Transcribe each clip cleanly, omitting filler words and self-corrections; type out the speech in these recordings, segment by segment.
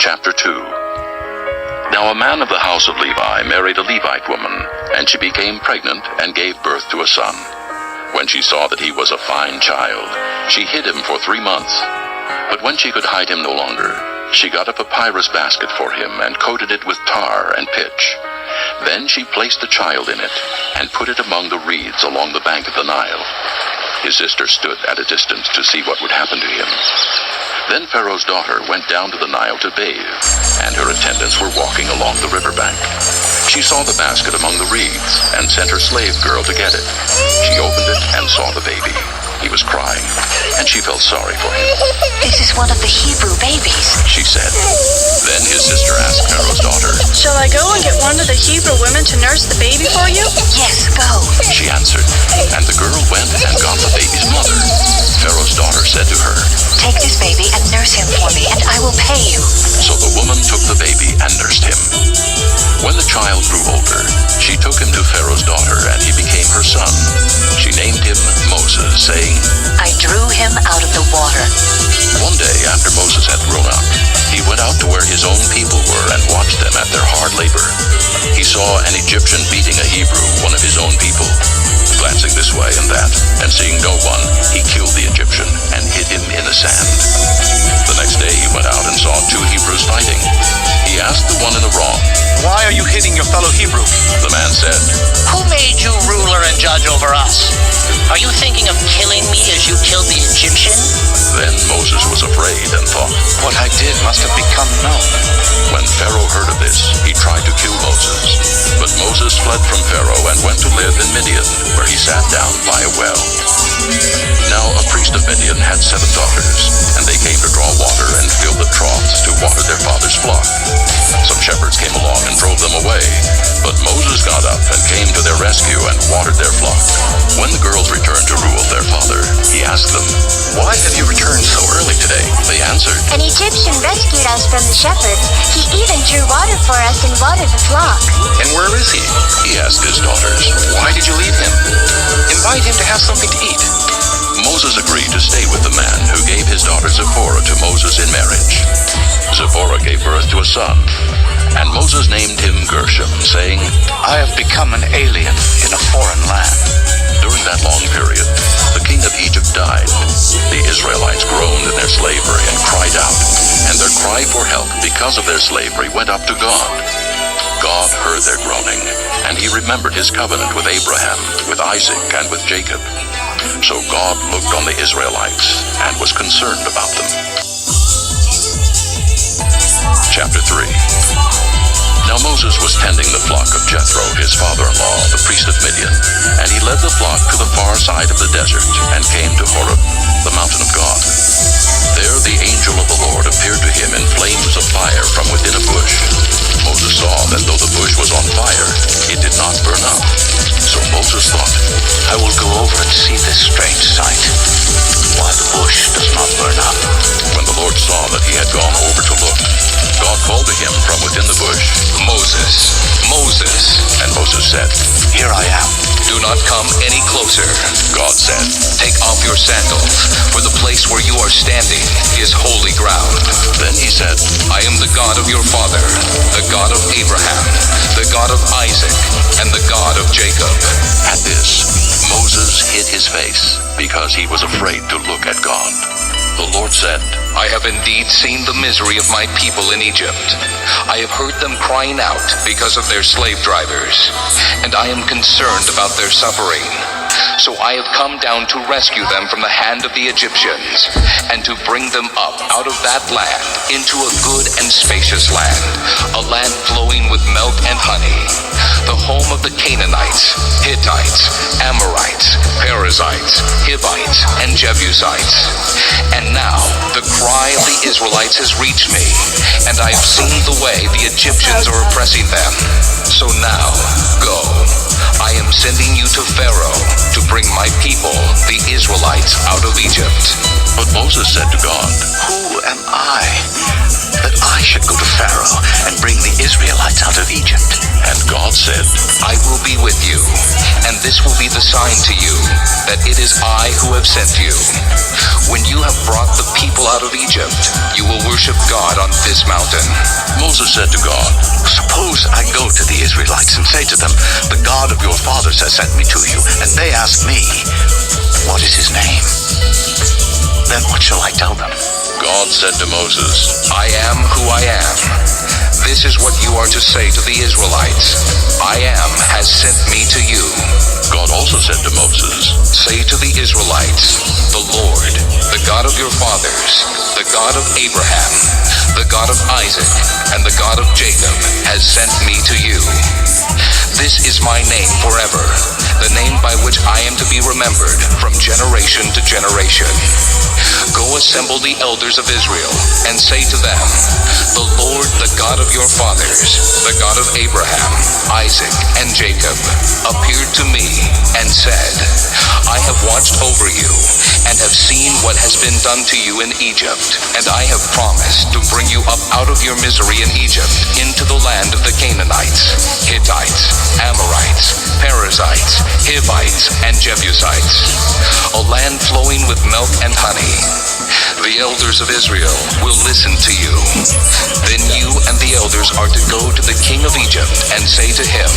Chapter 2. Now a man of the house of Levi married a Levite woman, and she became pregnant and gave birth to a son. When she saw that he was a fine child, she hid him for 3 months. But when she could hide him no longer, she got a papyrus basket for him and coated it with tar and pitch. Then she placed the child in it and put it among the reeds along the bank of the Nile. His sister stood at a distance to see what would happen to him. Then Pharaoh's daughter went down to the Nile to bathe, and her attendants were walking along the riverbank. She saw the basket among the reeds and sent her slave girl to get it. She opened it and saw the baby. He was crying, and she felt sorry for him. "This is one of the Hebrew babies," she said. Then his sister asked Pharaoh's daughter, "Shall I go and get one of the Hebrew women to nurse the baby for you?" "Yes, go," she answered. And the girl went and got the baby's mother. Pharaoh's daughter said to her, "Take this baby and nurse him for me, and I will pay you." So the woman took the baby and nursed him. When the child grew older, she took him to Pharaoh's daughter, and he became her son. She named him Moses, saying, "I drew him out of the water." One day after Moses had grown up, he went out to where his own people were and watched them at their hard labor. He saw an Egyptian beating a Hebrew, one of his own people. Glancing this way and that, and seeing no one, he killed the Egyptian and hid him in the sand. The next day he went out and saw 2 Hebrews fighting. He asked the one in the wrong, "Why are you hitting your fellow Hebrew?" The man said, "Who made you ruler and judge over us? Are you thinking of killing me as you killed the Egyptian?" Then Moses was afraid and thought, What I did must have become known. When Pharaoh heard of this, he tried to kill Moses. But Moses fled from Pharaoh and went to live in Midian, where he sat down by a well. Now a priest of Midian had 7 daughters, and they came to draw water and fill the troughs to water their father's flock. Some shepherds came along and drove them away, but Moses got up and came to their rescue and watered their flock. When the girls returned to rule their father, he asked them, "Why have you returned so early today?" They answered, "An Egyptian rescued us from the shepherds. He even drew water for us and watered the flock." "And where is he?" he asked his daughters. "Why did you leave him? Invite him to have something to eat." Moses agreed to stay with the man who gave his daughter Zipporah to Moses in marriage. Zipporah gave birth to a son, and Moses named him Gershom, saying, I have become an alien in a foreign land. During that long period, the king of Egypt died. The Israelites groaned in their slavery and cried out, and their cry for help because of their slavery went up to God. God heard their groaning, and he remembered his covenant with Abraham, with Isaac, and with Jacob. So God looked on the Israelites and was concerned about them. Chapter 3. Now Moses was tending the flock of Jethro, his father-in-law, the priest of Midian, and he led the flock to the far side of the desert and came to Horeb, the mountain of God. There the angel of the Lord appeared to him in flames of fire from within a bush. Moses saw that though the bush was on fire, it did not burn up. So Moses thought, I will go over and see this strange sight, why the bush does not burn up. When the Lord saw that he had gone over to look, God called to him from within the bush, "Moses, Moses." And Moses said, Here I am. "Do not come any closer." God said, "Take off your sandals, for the place where you are standing is holy ground." Then he said, "I am the God of your father, the God of Abraham, the God of Isaac, and the God of Jacob." At this, Moses hid his face because he was afraid to look at God. The Lord said, "I have indeed seen the misery of my people in Egypt. I have heard them crying out because of their slave drivers, and I am concerned about their suffering. So I have come down to rescue them from the hand of the Egyptians, and to bring them up out of that land into a good and spacious land, a land flowing with milk and honey, the home of the Canaanites, Hittites, Amorites, Perizzites, Hivites, and Jebusites. And now the cry of the Israelites has reached me, and I have seen the way the Egyptians are oppressing them. So now, go. I am sending you to Pharaoh to bring my people, the Israelites, out of Egypt." But Moses said to God, Who am I that I should go to Pharaoh and bring the Israelites out of Egypt. And God said, I will be with you, and this will be the sign to you, that it is I who have sent you. When you have brought the people out of Egypt, you will worship God on this mountain. Moses said to God, Suppose I go to the Israelites and say to them, the God of your fathers has sent me to you, and they ask me, what is his name? Then what shall I tell them? God said to Moses, I am who I am. This is what you are to say to the Israelites. I am has sent me to you. God also said to Moses, Say to the Israelites, the Lord, the God of your fathers, the God of Abraham, the God of Isaac, and the God of Jacob has sent me to you. This is my name forever, the name by which I am to be remembered from generation to generation. Go assemble the elders of Israel and say to them, the Lord, the God of your fathers, the God of Abraham, Isaac, and Jacob, appeared to me and said, I have watched over you and have seen what has been done to you in Egypt, and I have promised to bring you up out of your misery in Egypt into the land of the Canaanites, Hittites, Amorites, Perizzites, Hivites, and Jebusites, a land flowing with milk and honey. The elders of Israel will listen to you. Then you and the elders are to go to the king of Egypt and say to him,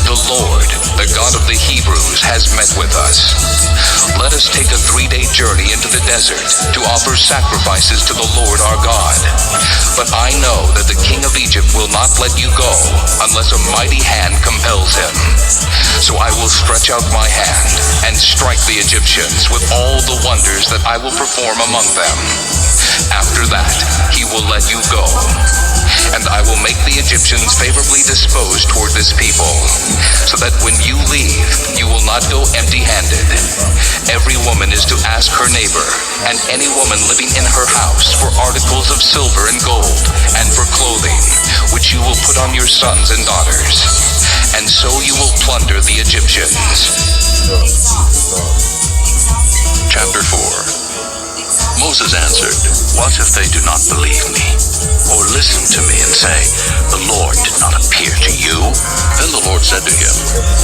the Lord, the God of the Hebrews, has met with us. Let us take a 3-day journey into the desert to offer sacrifices to the Lord our God. But I know that the king of Egypt will not let you go unless a mighty hand compels him. So I will stretch out my hand and strike the Egyptians with all the wonders that I will perform among them. After that, he will let you go. And I will make the Egyptians favorably disposed toward this people, so that when you leave, you will not go empty-handed. Every woman is to ask her neighbor, and any woman living in her house, for articles of silver and gold, and for clothing, which you will put on your sons and daughters. And so you will plunder the Egyptians. Chapter 4. Moses answered, What if they do not believe me, or listen to me and say, the Lord did not appear to you? Then the Lord said to him,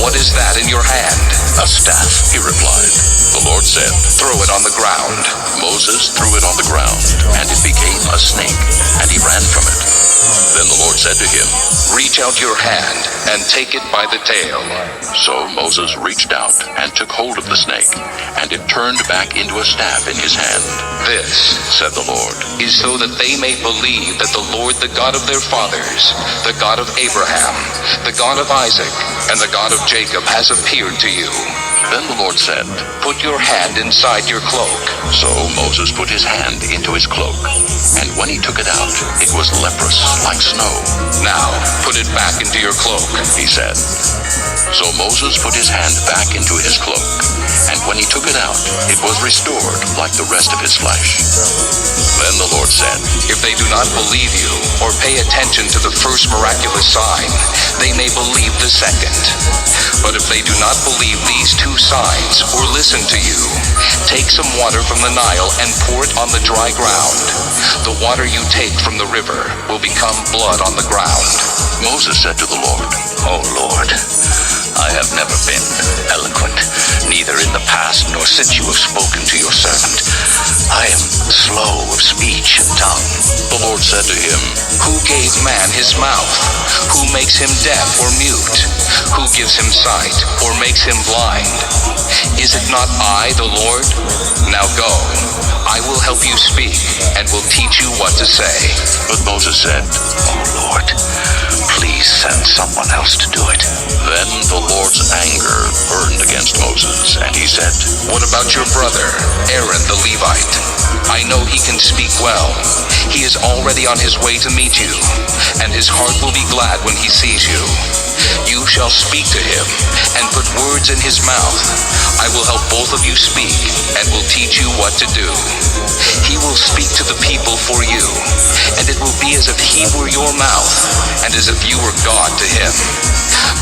What is that in your hand? A staff, he replied. The Lord said, Throw it on the ground. Moses threw it on the ground, and it became a snake, and he ran from it. Then the Lord said to him, Reach out your hand and take it by the tail. So Moses reached out and took hold of the snake, and it turned back into a staff in his hand. This, Said the Lord, is so that they may believe that the Lord, the God of their fathers, the God of Abraham, the God of Isaac, and the God of Jacob has appeared to you. Then the Lord said, Put your hand inside your cloak. So Moses put his hand into his cloak, and when he took it out, it was leprous like snow. Now, put it back into your cloak. He said. So Moses put his hand back into his cloak, and when he took it out, it was restored like the rest of his flesh. Then the Lord said, If they do not believe you or pay attention to the first miraculous sign, they may believe the second. But if they do not believe these 2 signs or listen to you, take some water from the Nile and pour it on the dry ground. The water you take from the river will become blood on the ground. Moses said to the Lord, O Lord, I have never been eloquent, neither in the past nor since you have spoken to your servant. I am slow of speech and tongue. The Lord said to him, Who gave man his mouth? Who makes him deaf or mute? Who gives him sight or makes him blind? Is it not I, the Lord? Now go. I will help you speak and will teach you what to say. But Moses said, O Lord, please send someone else to do it. Then the Lord's anger burned against Moses, and he said, What about your brother, Aaron the Levite? I know he can speak well. He is already on his way to meet you, and his heart will be glad when he sees you. You shall speak to him and put words in his mouth. I will help both of you speak and will teach you what to do. He will speak to the people for you, and it will be as if he were your mouth and as if you were God to him.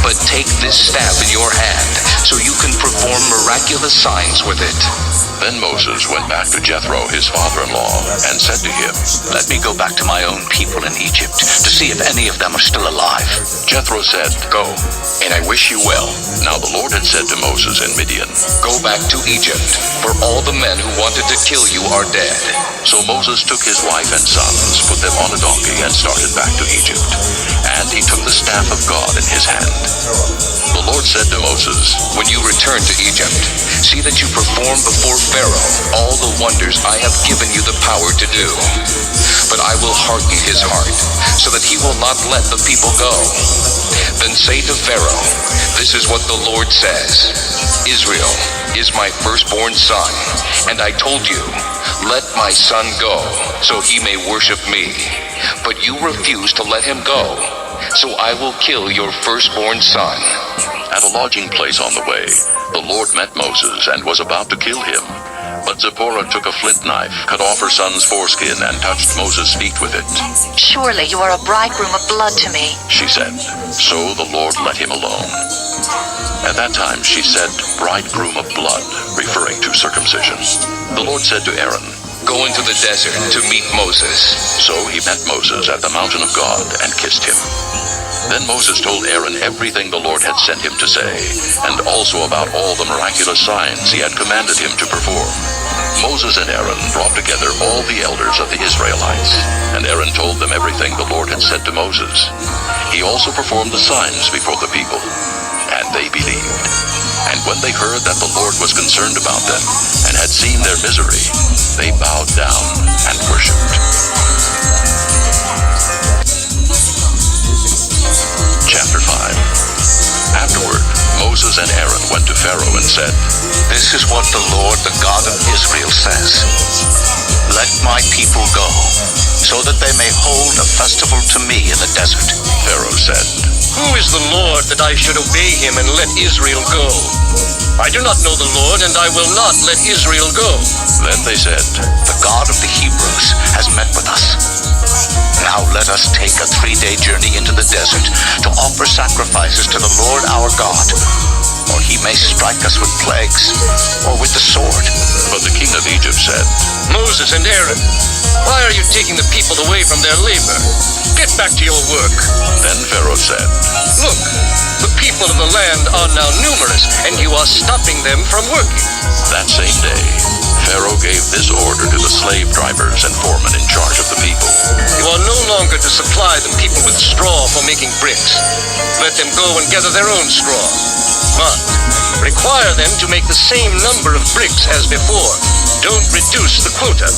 But take this staff in your hand so you can perform miraculous signs with it. Then Moses went back to Jethro, his father-in-law, and said to him, Let me go back to my own people in Egypt to see if any of them are still alive. Jethro said, Go, and I wish you well. Now the Lord had said to Moses in Midian, Go back to Egypt, for all the men who wanted to kill you are dead. So Moses took his wife and sons, put them on a donkey, and started back to Egypt. And he took the staff of God in his hand. The Lord said to Moses, When you return to Egypt, see that you perform before Pharaoh all the wonders I have given you the power to do. But I will harden his heart, so that he will not let the people go. Then say to Pharaoh, This is what the Lord says, Israel is my firstborn son, and I told you, Let my son go, so he may worship me. But you refuse to let him go, so I will kill your firstborn son. At a lodging place on the way, the Lord met Moses and was about to kill him. But Zipporah took a flint knife, cut off her son's foreskin, and touched Moses' feet with it. Surely you are a bridegroom of blood to me. She said. So the Lord let him alone. At that time she said, bridegroom of blood, referring to circumcision. The Lord said to Aaron, Go into the desert to meet Moses. So he met Moses at the mountain of God and kissed him. Then Moses told Aaron everything the Lord had sent him to say, and also about all the miraculous signs he had commanded him to perform. Moses and Aaron brought together all the elders of the Israelites, and Aaron told them everything the Lord had said to Moses. He also performed the signs before the people, and they believed. And when they heard that the Lord was concerned about them and had seen their misery, they bowed down and worshipped. Chapter 5. Afterward, Moses and Aaron went to Pharaoh and said, This is what the Lord, the God of Israel, says. Let my people go, so that they may hold a festival to me in the desert. Pharaoh said, Who is the Lord that I should obey him and let Israel go? I do not know the Lord, and I will not let Israel go. Then they said, The God of the Hebrews has met with us. Now let us take a 3-day journey into the desert to offer sacrifices to the Lord our God, or he may strike us with plagues or with the sword. But the king of Egypt said, Moses and Aaron, why are you taking the people away from their labor? Get back to your work. Then Pharaoh said, Look, the people of the land are now numerous, and you are stopping them from working. That same day, Pharaoh gave this order to the slave drivers and foremen in charge of the people. You are no longer to supply the people with straw for making bricks. Let them go and gather their own straw. But require them to make the same number of bricks as before. Don't reduce the quota.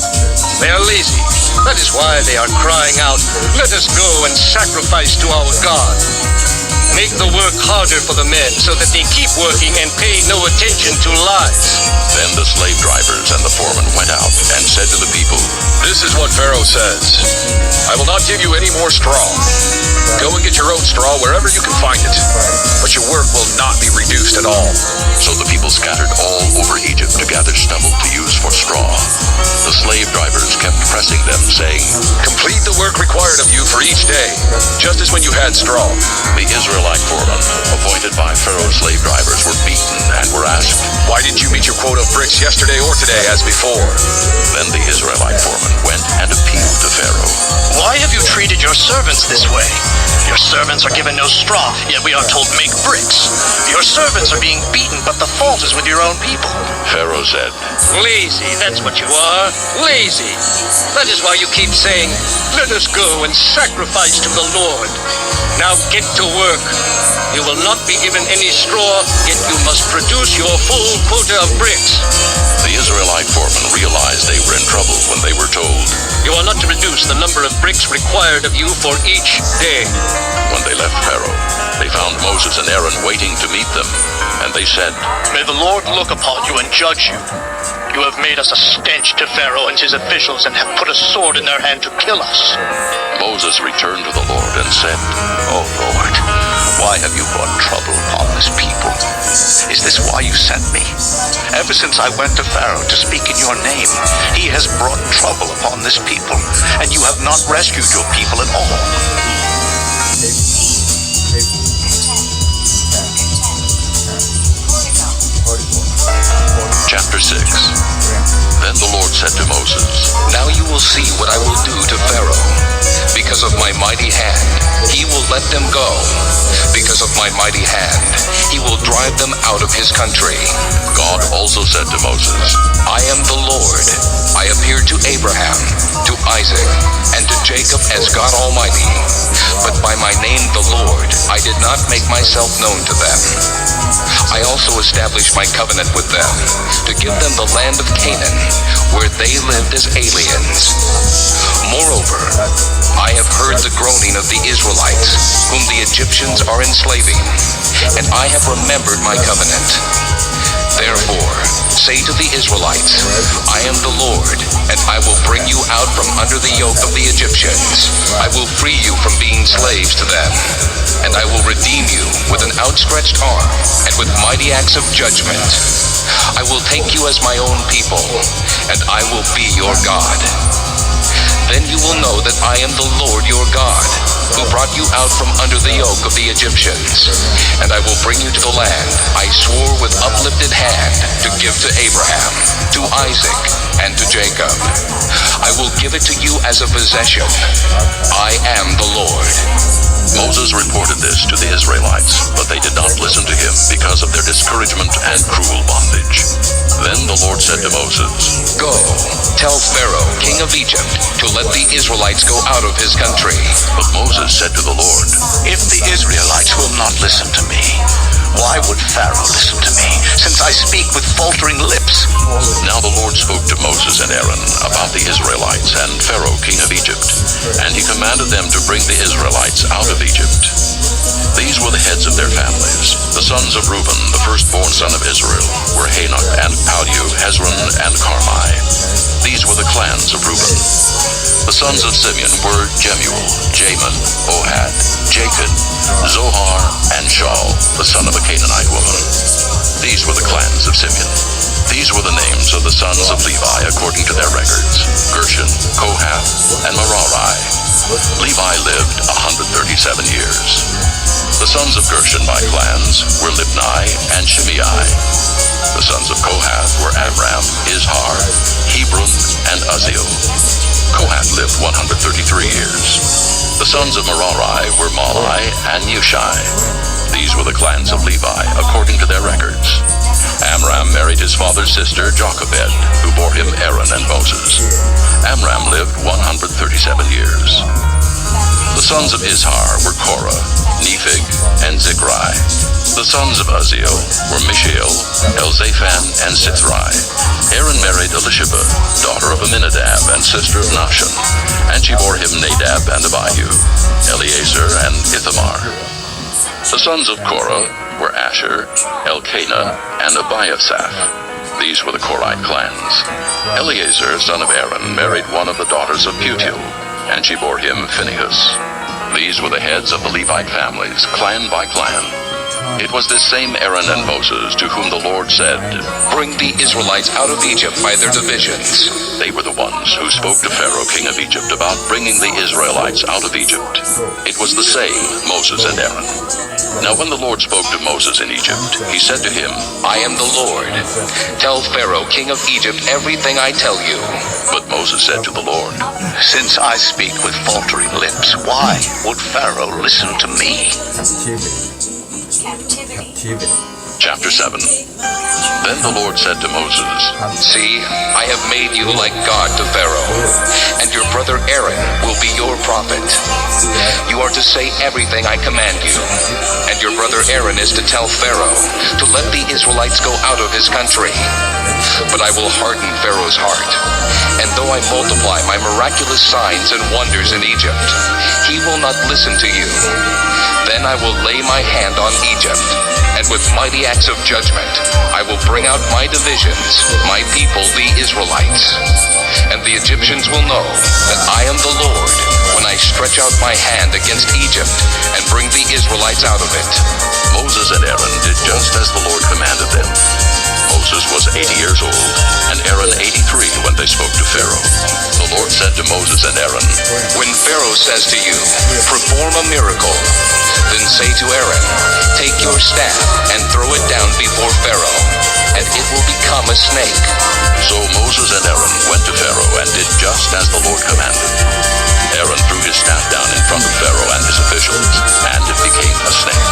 They are lazy. That is why they are crying out, Let us go and sacrifice to our God. Make the work harder for the men so that they keep working and pay no attention to lies. Then the slave drivers and the foremen went out and said to the people, This is what Pharaoh says. I will not give you any more straw. Go and get your own straw wherever you can find it. But your work will not be reduced at all. So the people scattered all over Egypt to gather stubble to use for straw. The slave drivers kept pressing them, saying, Complete the work required of you for each day, just as when you had straw. The Israelite foremen, appointed by Pharaoh's slave drivers, were beaten and were asked, Why didn't you meet your quota of bricks yesterday or today as before? Then the Israelite foreman went and appealed to Pharaoh. Why have you treated your servants this way? Your servants are given no straw, yet we are told make bricks. Your servants are being beaten, but the fault is with your own people. Pharaoh said, Lazy, that's what you are. Lazy. That is why you keep saying, Let us go and sacrifice to the Lord. Now get to work. You will not be given any straw, yet you must produce your full quota of bricks. The Israelite foremen realized they were in trouble when they were told, You are not to reduce the number of bricks required of you for each day. When they left Pharaoh, they found Moses and Aaron waiting to meet them, and they said, May the Lord look upon you and judge you. You have made us a stench to Pharaoh and his officials and have put a sword in their hand to kill us. Moses returned to the Lord and said, O Lord, why have you brought trouble upon this people? Is this why you sent me? Ever since I went to Pharaoh to speak in your name, he has brought trouble upon this people, and you have not rescued your people at all. Chapter 6. Then the Lord said to Moses, Now you will see what I will do to Pharaoh. Because of my mighty hand, he will let them go. Because of my mighty hand, he will drive them out of his country. God also said to Moses, I am the Lord. I appeared to Abraham, to Isaac, and to Jacob as God Almighty. But by my name, the Lord, I did not make myself known to them. I also established my covenant with them, to give them the land of Canaan, where they lived as aliens. Moreover, I have heard the groaning of the Israelites, whom the Egyptians are enslaving, and I have remembered my covenant. Therefore, say to the Israelites, I am the Lord, and I will bring you out from under the yoke of the Egyptians. I will free you from being slaves to them, and I will redeem you with an outstretched arm and with mighty acts of judgment. I will take you as my own people, and I will be your God. Then you will know that I am the Lord your God, who brought you out from under the yoke of the Egyptians. And I will bring you to the land I swore with uplifted hand to give to Abraham, to Isaac, and to Jacob. I will give it to you as a possession. I am the Lord. Moses reported this to the Israelites, but they did not listen to him because of their discouragement and cruel bondage. Then the Lord said to Moses, Go, tell Pharaoh, king of Egypt, to let the Israelites go out of his country. But Moses said to the Lord, If the Israelites will not listen to me, why would Pharaoh listen to me, since I speak with faltering lips? Now the Lord spoke to Moses and Aaron about the Israelites and Pharaoh, king of Egypt, and he commanded them to bring the Israelites out of Egypt. These were the heads of their families. The sons of Reuben, the firstborn son of Israel, were Hanok and Pallu, Hezron and Carmi. These were the clans of Reuben. The sons of Simeon were Jemuel, Jamin, Ohad, Jachin, Zohar, and Shaul, the son of a Canaanite woman. These were the clans of Simeon. These were the names of the sons of Levi according to their records: Gershon, Kohath, and Merari. Levi lived 137 years. The sons of Gershon by clans were Libni and Shimei. The sons of Kohath were Amram, Izhar, Hebron, and Uzziel. Kohath lived 133 years. The sons of Merari were Malai and Mushai. These were the clans of Levi according to their records. Amram married his father's sister Jochebed, who bore him Aaron and Moses. Amram lived 137 years. The sons of Izhar were Korah, Nephig, and Zikri. The sons of Uzziel were Mishael, Elzaphan, and Sithri. Aaron married Elisheba, daughter of Aminadab and sister of Nahshon, and she bore him Nadab and Abihu, Eleazar, and Ithamar. The sons of Korah were Asher, Elkanah, and Abiasaph. These were the Korite clans. Eleazar, son of Aaron, married one of the daughters of Putiel, and she bore him Phinehas. These were the heads of the Levite families, clan by clan. It was this same Aaron and Moses to whom the Lord said, Bring the Israelites out of Egypt by their divisions. They were the ones who spoke to Pharaoh, king of Egypt, about bringing the Israelites out of Egypt. It was the same Moses and Aaron. Now when the Lord spoke to Moses in Egypt, he said to him, I am the Lord. Tell Pharaoh, king of Egypt, everything I tell you. But Moses said to the Lord, Since I speak with faltering lips, why would Pharaoh listen to me? Chapter 7. Then the Lord said to Moses, See, I have made you like God to Pharaoh, and your brother Aaron will be your prophet. You are to say everything I command you, and your brother Aaron is to tell Pharaoh to let the Israelites go out of his country. But I will harden Pharaoh's heart, and though I multiply my miraculous signs and wonders in Egypt, he will not listen to you. Then I will lay my hand on Egypt, and with mighty acts of judgment, I will bring out my divisions, my people, the Israelites. And the Egyptians will know that I am the Lord when I stretch out my hand against Egypt and bring the Israelites out of it." Moses and Aaron did just as the Lord commanded them. Moses was 80 years old, and Aaron 83 when they spoke to Pharaoh. The Lord said to Moses and Aaron, "When Pharaoh says to you, 'Perform a miracle,' then say to Aaron, 'Take your staff and throw it down before Pharaoh, and it will become a snake.'" So Moses and Aaron went to Pharaoh and did just as the Lord commanded. Aaron threw his staff down in front of Pharaoh and his officials, and it became a snake.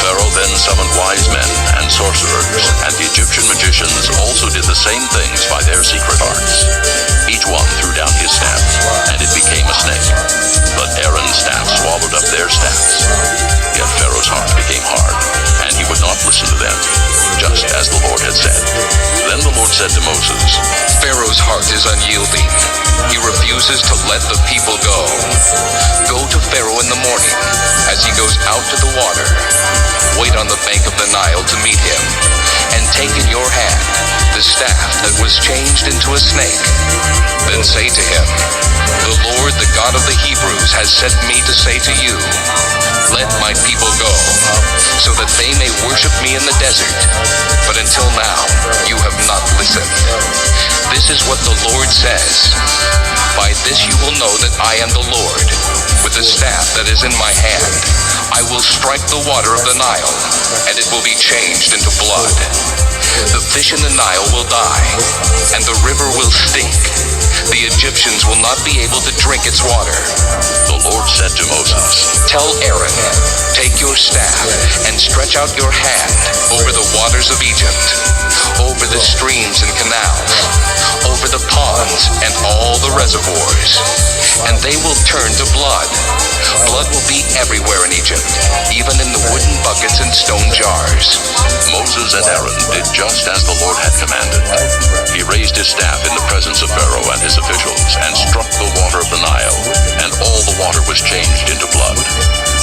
Pharaoh then summoned wise men and sorcerers, and the Egyptian magicians also did the same things by their secret arts. Each one threw down his staff, and it became a snake. But Aaron's staff swallowed up their staffs. Yet Pharaoh's heart became hard, and he would not listen to them, just as the Lord had said. Then the Lord said to Moses, "Pharaoh's heart is unyielding. He refuses to let the people go. Go to Pharaoh in the morning as he goes out to the water. Wait on the bank of the Nile to meet him, and take in your hand the staff that was changed into a snake. Then say to him, 'The Lord, the God of the Hebrews, has sent me to say to you, let my people go, so that they may worship me in the desert. But until now, you have not listened. This is what the Lord says. By this you will know that I am the Lord. With the staff that is in my hand, I will strike the water of the Nile, and it will be changed into blood. The fish in the Nile will die, and the river will stink. The Egyptians will not be able to drink its water.'" The Lord said to Moses, "Tell Aaron, take your staff and stretch out your hand over the waters of Egypt, over the streams and canals, over the ponds and all the reservoirs, and they will turn to blood. Blood will be everywhere in Egypt, even in the wooden buckets and stone jars." Moses and Aaron did just as the Lord had commanded. He raised his staff in the presence of Pharaoh and his officials, and struck the water of the Nile, and all the water was changed into blood.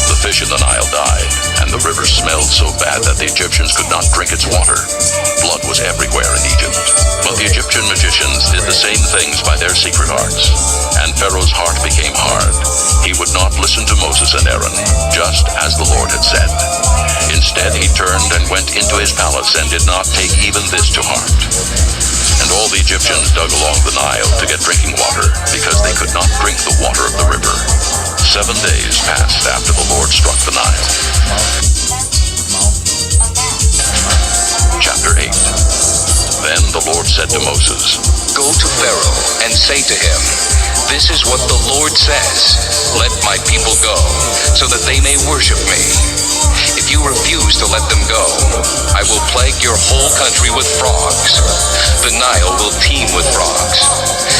The fish in the Nile died, and the river smelled so bad that the Egyptians could not drink its water. Blood was everywhere in Egypt. But the Egyptian magicians did the same things by their secret arts, and Pharaoh's heart became hard. He would not listen to Moses and Aaron, just as the Lord had said. Instead, he turned and went into his palace and did not take even this to heart. And all the Egyptians dug along the Nile to get drinking water, because they could not drink the water of the river. 7 days passed after the Lord struck the Nile. Chapter 8. Then the Lord said to Moses, "Go to Pharaoh and say to him, 'This is what the Lord says. Let my people go, so that they may worship me. If you refuse to let them go, I will plague your whole country with frogs. The Nile will teem with frogs.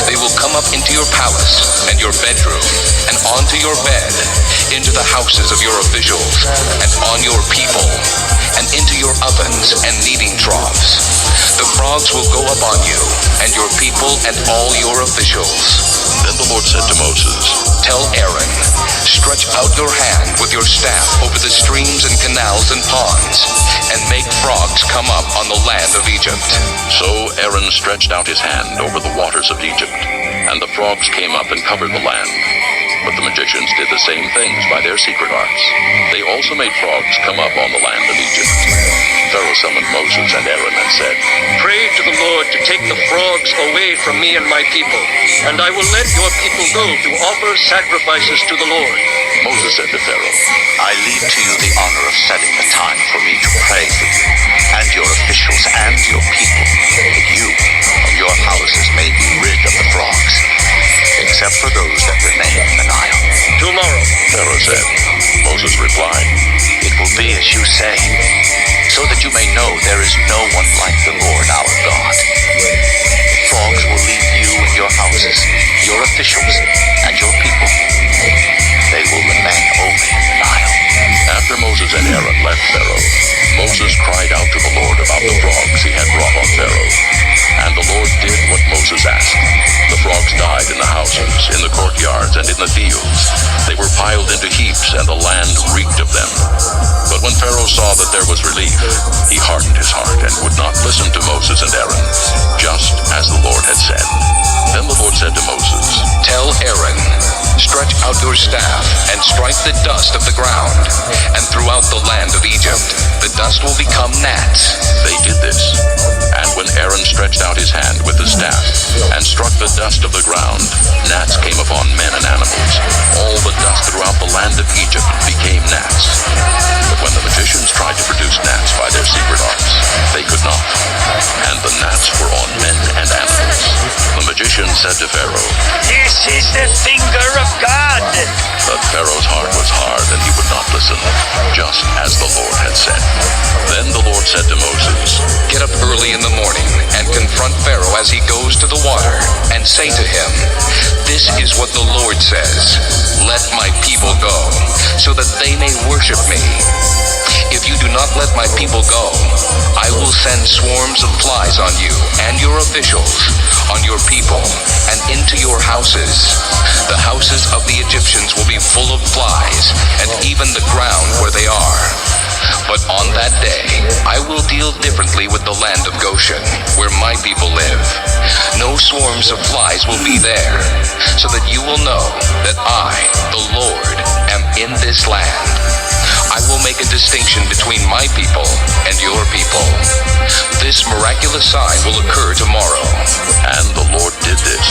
They will come up into your palace and your bedroom, and onto your bed, into the houses of your officials, and on your people, and into your ovens and kneading troughs. The frogs will go up on you, and your people, and all your officials.'" Then the Lord said to Moses, "Tell Aaron, stretch out your hand with your staff over the streams and canals and ponds, and make frogs come up on the land of Egypt." So Aaron stretched out his hand over the waters of Egypt, and the frogs came up and covered the land. But the magicians did the same things by their secret arts. They also made frogs come up on the land of Egypt. Pharaoh summoned Moses and Aaron and said, Pray to the Lord to take the frogs away from me and my people, and I will let your people go to offer sacrifices to the Lord." Moses said to Pharaoh, I leave to you the honor of setting a time for me to pray for you and your officials and your people, that you and your houses may be rid of the frogs, except for those that remain in the Nile. "Tomorrow." Pharaoh said. Moses replied, It will be as you say, so that you may know there is no one like the Lord our God. The frogs will leave you and your houses, your officials, and your people. They will remain only in the Nile. After Moses and Aaron left Pharaoh, Moses cried out to the Lord about the frogs he had brought on Pharaoh. And the Lord did what Moses asked. The frogs died in the houses, in the courtyards, and in the fields. They were piled into heaps, and the land reeked of them. But when Pharaoh saw that there was relief, he hardened his heart and would not listen to Moses and Aaron, just as the Lord had said. Then the Lord said to Moses, "Tell Aaron, Stretch out your staff and strike the dust of the ground, and throughout the land of Egypt the dust will become gnats. They did this. And when Aaron stretched out his hand with the staff and struck the dust of the ground, gnats came upon men and animals. All the dust throughout the land of Egypt became gnats. But when the magicians tried to produce gnats by their secret arts, they could not. And the gnats were on men and animals. The magician said to Pharaoh, This is the finger of God. But Pharaoh's heart was hard, and he would not listen, just as the Lord had said. Then the Lord said to Moses, Get up early in the morning and confront Pharaoh as he goes to the water, and say to him, This is what the Lord says, Let my people go, so that they may worship me. If you do not let my people go, I will send swarms of flies on you and your officials, on your people, and into your houses. The houses of the Egyptians will be full of flies, and even the ground where they are. But on that day, I will deal differently with the land of Goshen, where my people live. No swarms of flies will be there, so that you will know that I, the Lord, am in this land. I will make a distinction between my people and your people. This miraculous sign will occur tomorrow. And the Lord did this.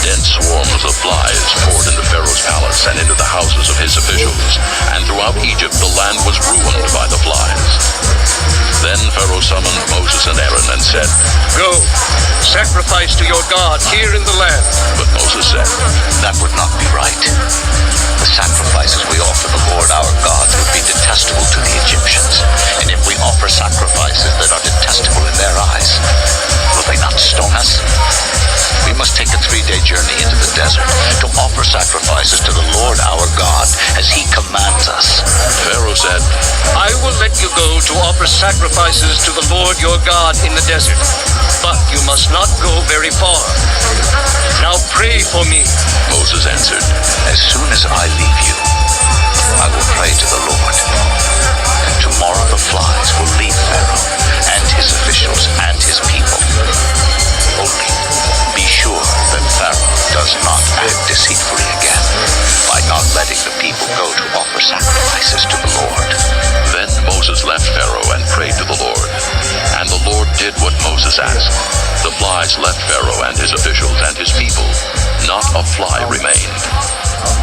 Dense swarms of flies poured into Pharaoh's palace and into the houses of his officials, and throughout Egypt the land was ruined by the flies. Then Pharaoh summoned Moses and Aaron and said, Go, sacrifice to your God here in the land. But Moses said, That would not be right. The sacrifices we offer the Lord our God would be detestable to the Egyptians. And if we offer sacrifices that are detestable in their eyes, will they not stone us? We must take a 3-day journey into the desert to offer sacrifices to the Lord our God as he commands us. Pharaoh said, I will let you go to offer sacrifices to the Lord your God in the desert, but you must not go very far. Now pray for me. Moses answered, As soon as I leave you, I will pray to the Lord. And tomorrow the flies will leave Pharaoh and his officials and his people. Only be sure that Pharaoh does not act deceitfully again by not letting the people go to offer sacrifices to the Lord. Then Moses left Pharaoh and prayed to the Lord. And the Lord did what Moses asked. The flies left Pharaoh and his officials and his people. Not a fly remained.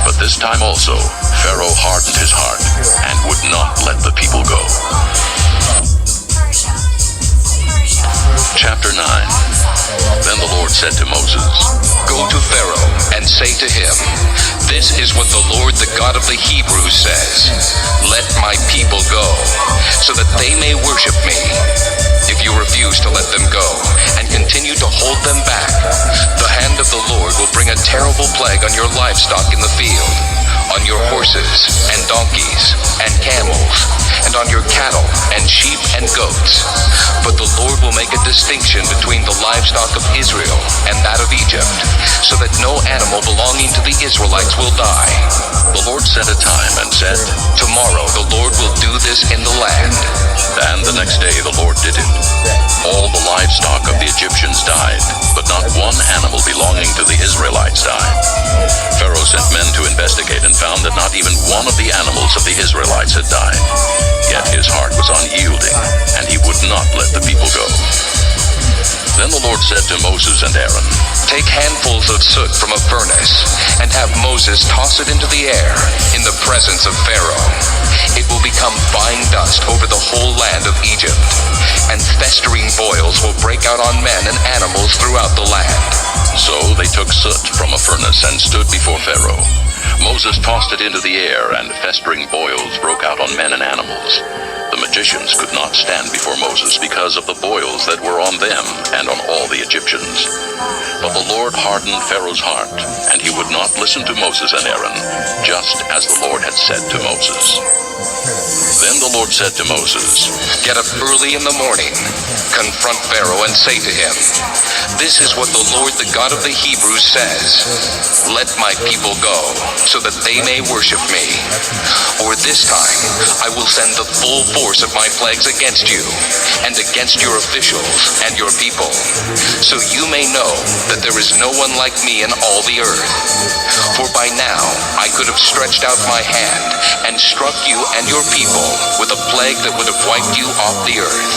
But this time also, Pharaoh hardened his heart and would not let the people go. Chapter 9. Then the Lord said to Moses, Go to Pharaoh and say to him, This is what the Lord, the God of the Hebrews, says, Let my people go, so that they may worship me. If you refuse to let them go and continue to hold them back, the hand of the Lord will bring a terrible plague on your livestock in the field, on your horses and donkeys and camels, and on your cattle and sheep and goats. But the Lord will make a distinction between the livestock of Israel and that of Egypt, so that no animal belonging to the Israelites will die. The Lord set a time and said, Tomorrow the Lord will do this in the land. And the next day the Lord did it. All the livestock of the Egyptians died, but not one animal belonging to the Israelites died. Pharaoh sent men to investigate and found that not even one of the animals of the Israelites had died. Yet his heart was unyielding, and he would not let the people go. Then the Lord said to Moses and Aaron, Take handfuls of soot from a furnace, and have Moses toss it into the air in the presence of Pharaoh. It will become fine dust over the whole land of Egypt, and festering boils will break out on men and animals throughout the land. So they took soot from a furnace and stood before Pharaoh. Moses tossed it into the air, and festering boils broke out on men and animals. The magicians could not stand before Moses because of the boils that were on them and on all the Egyptians. But the Lord hardened Pharaoh's heart, and he would not listen to Moses and Aaron, just as the Lord had said to Moses. Then the Lord said to Moses, Get up early in the morning, confront Pharaoh and say to him, This is what the Lord, the God of the Hebrews, says. Let my people go, so that they may worship me. Or this time, I will send the full force of my plagues against you, and against your officials and your people, so you may know that there is no one like me in all the earth. For by now, I could have stretched out my hand and struck you and your people with a plague that would have wiped you off the earth.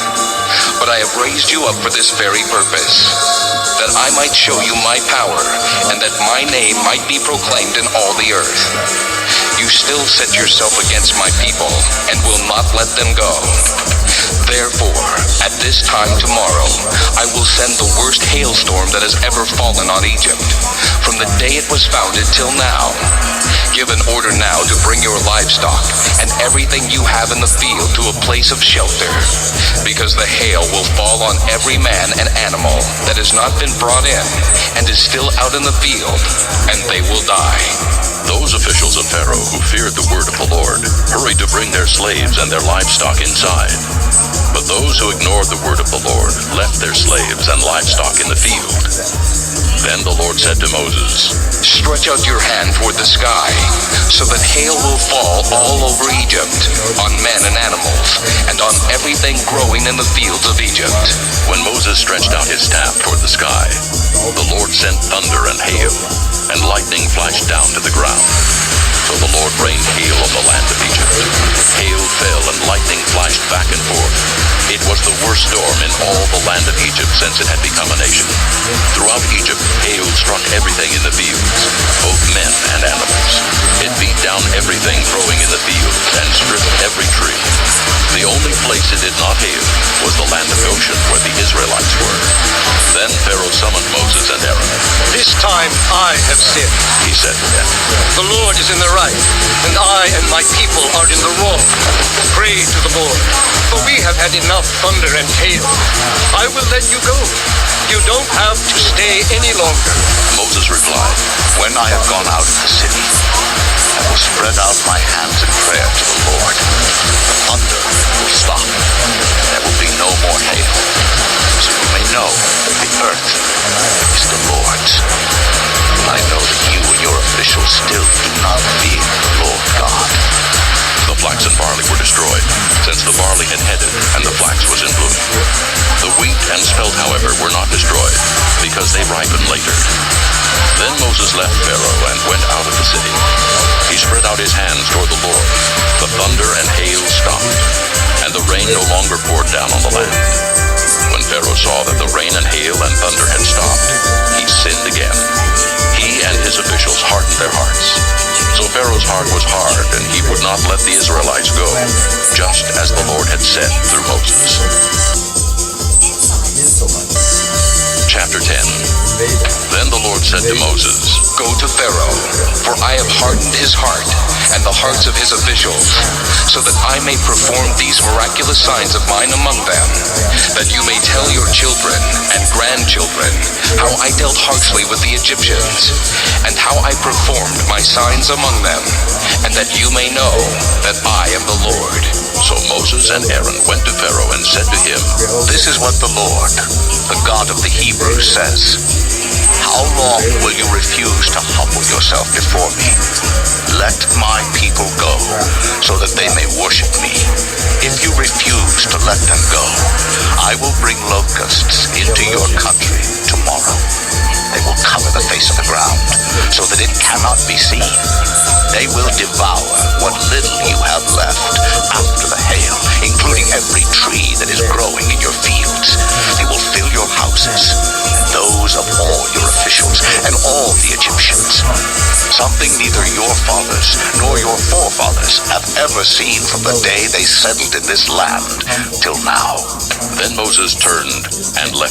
But I have raised you up for this very purpose, that I might show you my power, and that my name might be proclaimed in all the earth. You still set yourself against my people, and will not let them go. Therefore, at this time tomorrow, I will send the worst hailstorm that has ever fallen on Egypt, from the day it was founded till now. Give an order now to bring your livestock and everything you have in the field to a place of shelter, because the hail will fall on every man and animal that has not been brought in and is still out in the field, and they will die. Those officials of Pharaoh who feared the word of the Lord hurried to bring their slaves and their livestock inside. But those who ignored the word of the Lord left their slaves and livestock in the field. Then the Lord said to Moses, Stretch out your hand toward the sky, so that hail will fall all over Egypt, on men and animals, and on everything growing in the fields of Egypt. When Moses stretched out his staff toward the sky, the Lord sent thunder and hail, and lightning flashed down to the ground. So the Lord rained hail on the land of Egypt. Hail fell and lightning flashed back and forth. It was the worst storm in all the land of Egypt since it had become a nation. Throughout Egypt, hail struck everything in the fields, both men and animals. It beat down everything growing in the field and stripped every tree. The only place it did not hail was the land of Goshen, where the Israelites were. Then Pharaoh summoned Moses and Aaron. This time I have sinned. He said to them, The Lord is in the right, and I and my people are in the wrong. Pray to the Lord, for we have had enough thunder and hail. I will let you go. You don't have to stay any longer. Moses replied, When I have gone out of the city, I will spread out my hands in prayer to the Lord. The thunder will stop. There will be no more hail. So you may know that the earth is the Lord's. I know that you and your officials still do not fear the Lord God. The flax and barley were destroyed, since the barley had headed and the flax was in bloom. The wheat and spelt, however, were not destroyed, because they ripened later. Then Moses left Pharaoh and went out of the city. He spread out his hands toward the Lord. The thunder and hail stopped, and the rain no longer poured down on the land. When Pharaoh saw that the rain and hail and thunder had stopped, he sinned again. He and his officials hardened their hearts. So Pharaoh's heart was hard, and he would not let the Israelites go, just as the Lord had said through Moses. Chapter 10. Then the Lord said to Moses, Go to Pharaoh, for I have hardened his heart and the hearts of his officials, so that I may perform these miraculous signs of mine among them, that you may tell your children and grandchildren how I dealt harshly with the Egyptians, and how I performed my signs among them, and that you may know that I am the Lord. So Moses and Aaron went to Pharaoh and said to him, This is what the Lord, the God of the Hebrews, says. How long will you refuse to humble yourself before me? Let my people go, so that they may worship me. If you refuse to let them go, I will bring locusts into your country tomorrow. They will cover the face of the ground, so that it cannot be seen. They will devour what little you have left after the hail, including every tree that is growing in your fields. They will fill your houses, and those of all your officials, and all the Egyptians. Something neither your fathers nor your forefathers have ever seen from the day they settled in this land till now. Then Moses turned and left